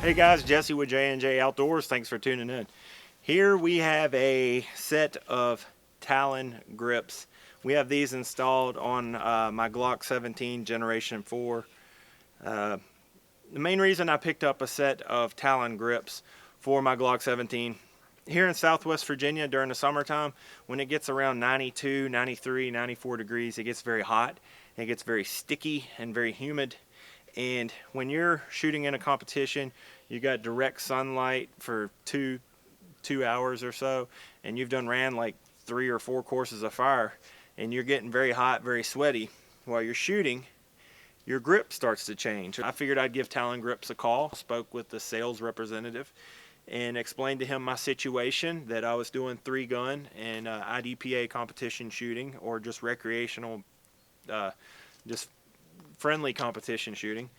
Hey guys, Jesse with J&J Outdoors. Thanks for tuning in. Here we have a set of Talon Grips. We have these installed on my Glock 17 Generation 4. The main reason I picked up a set of Talon Grips for my Glock 17, here in Southwest Virginia during the summertime, when it gets around 92, 93, 94 degrees, it gets very hot. It gets very sticky and very humid. And when you're shooting in a competition, you got direct sunlight for two hours or so, and you've ran like 3 or 4 courses of fire, and you're getting very hot, very sweaty while you're shooting, your grip starts to change. I figured I'd give Talon Grips a call. Spoke with the sales representative and explained to him my situation, that I was doing 3-gun and IDPA competition shooting, or just recreational, just friendly competition shooting,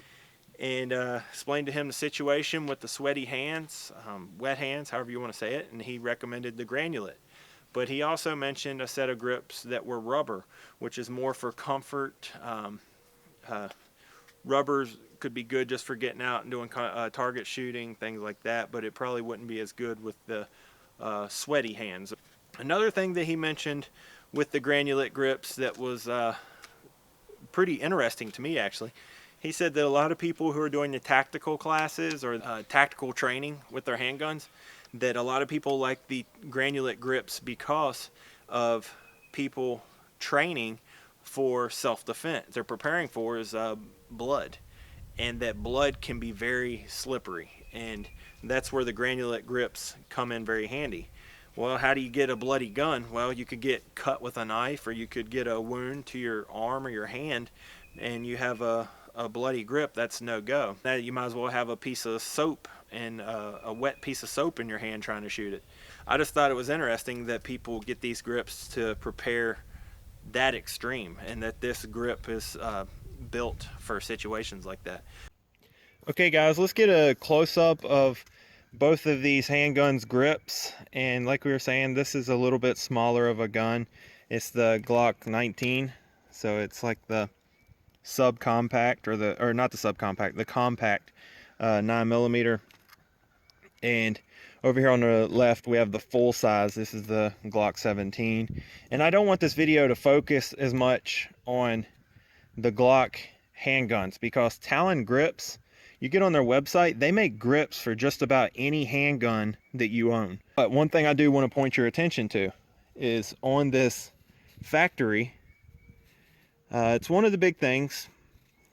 and explained to him the situation with the sweaty hands, wet hands, however you want to say it, and he recommended the Granulate. But he also mentioned a set of grips that were rubber, which is more for comfort. Rubbers could be good just for getting out and doing target shooting, things like that, but it probably wouldn't be as good with the sweaty hands. Another thing that he mentioned with the Granulate grips that was pretty interesting to me, actually, he said that a lot of people who are doing the tactical classes or tactical training with their handguns, that a lot of people like the Granulate grips because of people training for self-defense. They're preparing for is blood, and that blood can be very slippery, and that's where the Granulate grips come in very handy. Well, how do you get a bloody gun? Well, you could get cut with a knife, or you could get a wound to your arm or your hand, and you have a bloody grip. That's no go. Now you might as well have a piece of soap and a wet piece of soap in your hand trying to shoot it. I just thought it was interesting that people get these grips to prepare that extreme, and that this grip is built for situations like that. Okay guys, let's get a close-up of both of these handguns grips. And like we were saying, this is a little bit smaller of a gun. It's the Glock 19, so it's like the subcompact, or not the subcompact, the compact 9mm. And over here on the left we have the full size. This is the Glock 17, and I don't want this video to focus as much on the Glock handguns, because Talon Grips, you get on their website, they make grips for just about any handgun that you own. But one thing I do want to point your attention to is on this factory, it's one of the big things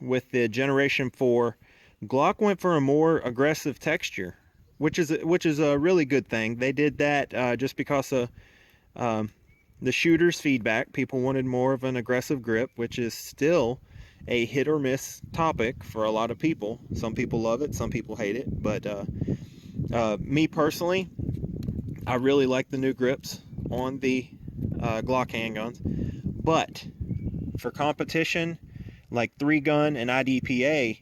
with the Generation 4, Glock went for a more aggressive texture, which is a really good thing. They did that just because of the shooter's feedback. People wanted more of an aggressive grip, which is still a hit or miss topic for a lot of people. Some people love it, some people hate it, but me personally, I really like the new grips on the Glock handguns. But for competition like 3-gun and IDPA,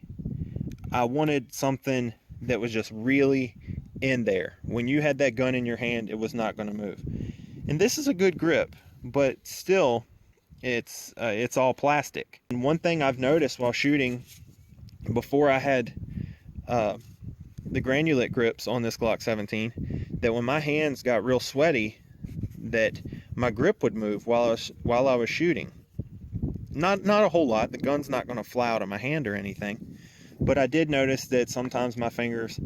I wanted something that was just really in there. When you had that gun in your hand, it was not going to move. And this is a good grip, but still it's all plastic. And one thing I've noticed while shooting, before I had the Granulate grips on this Glock 17, that when my hands got real sweaty, that my grip would move while I was shooting. Not a whole lot. The gun's not going to fly out of my hand or anything, but I did notice that sometimes my fingers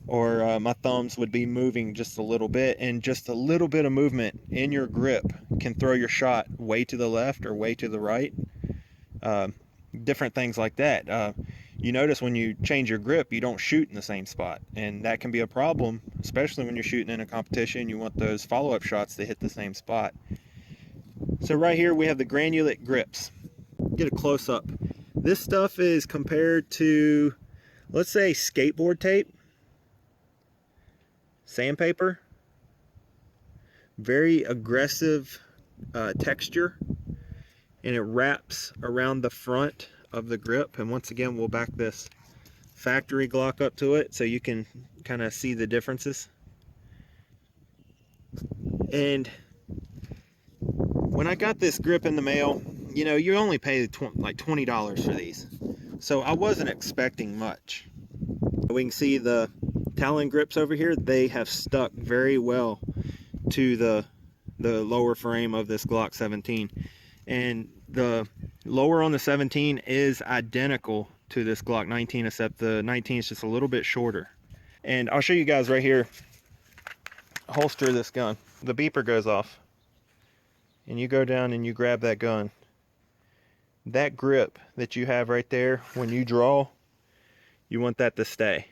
or my thumbs would be moving just a little bit, and just a little bit of movement in your grip can throw your shot way to the left or way to the right. Different things like that. You notice when you change your grip, you don't shoot in the same spot, and that can be a problem, especially when you're shooting in a competition. You want those follow-up shots to hit the same spot. So right here we have the Granulate grips. Get a close-up. This stuff is compared to, let's say, skateboard tape, sandpaper. Very aggressive texture, and it wraps around the front of the grip. And once again, we'll back this factory Glock up to it so you can kind of see the differences. And when I got this grip in the mail, you know, you only pay like $20 for these, so I wasn't expecting much. We can see the Talon grips over here. They have stuck very well to the lower frame of this Glock 17, and the lower on the 17 is identical to this Glock 19, except the 19 is just a little bit shorter. And I'll show you guys right here. Holster this gun. The beeper goes off, and you go down and you grab that gun. That grip that you have right there, when you draw, you want that to stay.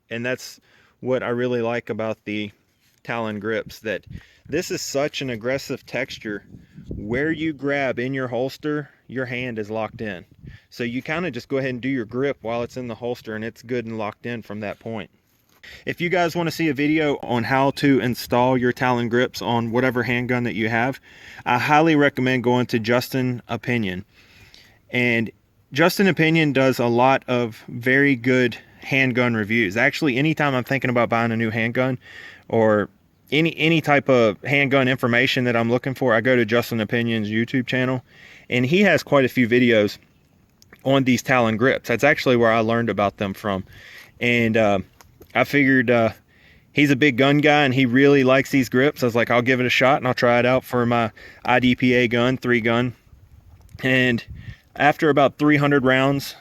And that's what I really like about the Talon grips, that this is such an aggressive texture. Where you grab in your holster, your hand is locked in. So you kind of just go ahead and do your grip while it's in the holster, and it's good and locked in from that point. If you guys want to see a video on how to install your Talon grips on whatever handgun that you have, I highly recommend going to Justin Opion. And Justin Opion does a lot of very good handgun reviews. Actually, anytime I'm thinking about buying a new handgun or any type of handgun information that I'm looking for, I go to Justin Opinion's YouTube channel, and he has quite a few videos on these Talon grips. That's actually where I learned about them from. And I figured he's a big gun guy and he really likes these grips. I was like, I'll give it a shot and I'll try it out for my IDPA gun, 3-gun. And after about 300 rounds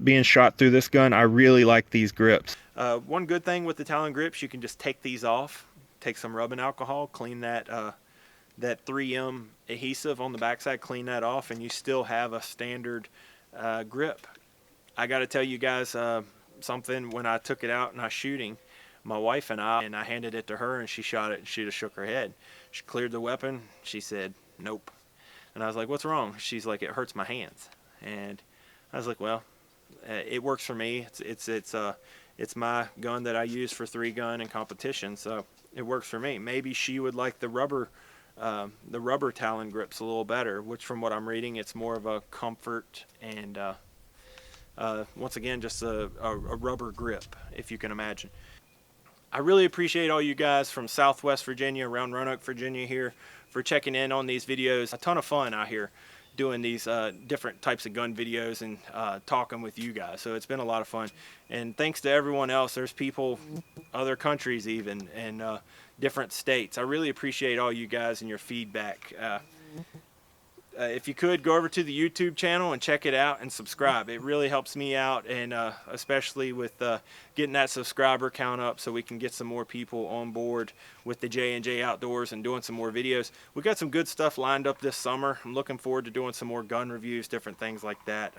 being shot through this gun, I really like these grips. One good thing with the Talon grips, you can just take these off, take some rubbing alcohol, clean that 3M adhesive on the backside, clean that off, and you still have a standard grip. I got to tell you guys something. When I took it out and I was shooting, my wife and I handed it to her, and she shot it, and she just shook her head. She cleared the weapon. She said, nope. And I was like, what's wrong? She's like, it hurts my hands. And I was like, well, it works for me. It's my gun that I use for 3-gun and competition, so it works for me. Maybe she would like the rubber Talon grips a little better, which from what I'm reading, it's more of a comfort and once again, just a rubber grip, if you can imagine. I really appreciate all you guys from Southwest Virginia, around Roanoke, Virginia here, for checking in on these videos. A ton of fun out here doing these different types of gun videos and talking with you guys. So it's been a lot of fun. And thanks to everyone else. There's people, other countries even, and different states. I really appreciate all you guys and your feedback. If you could, go over to the YouTube channel and check it out and subscribe. It really helps me out, and especially with getting that subscriber count up so we can get some more people on board with the J&J Outdoors and doing some more videos. We got some good stuff lined up this summer. I'm looking forward to doing some more gun reviews, different things like that.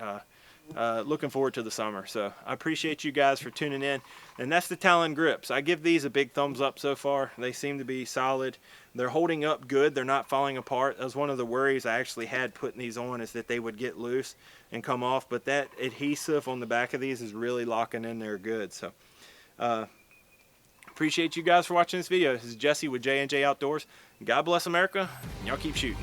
Looking forward to the summer. So I appreciate you guys for tuning in. And that's the Talon grips. I give these a big thumbs up so far. They seem to be solid. They're holding up good. They're not falling apart. That was one of the worries I actually had putting these on, is that they would get loose and come off. But that adhesive on the back of these is really locking in there good. So appreciate you guys for watching this video. This is Jesse with J&J Outdoors. God bless America. Y'all keep shooting.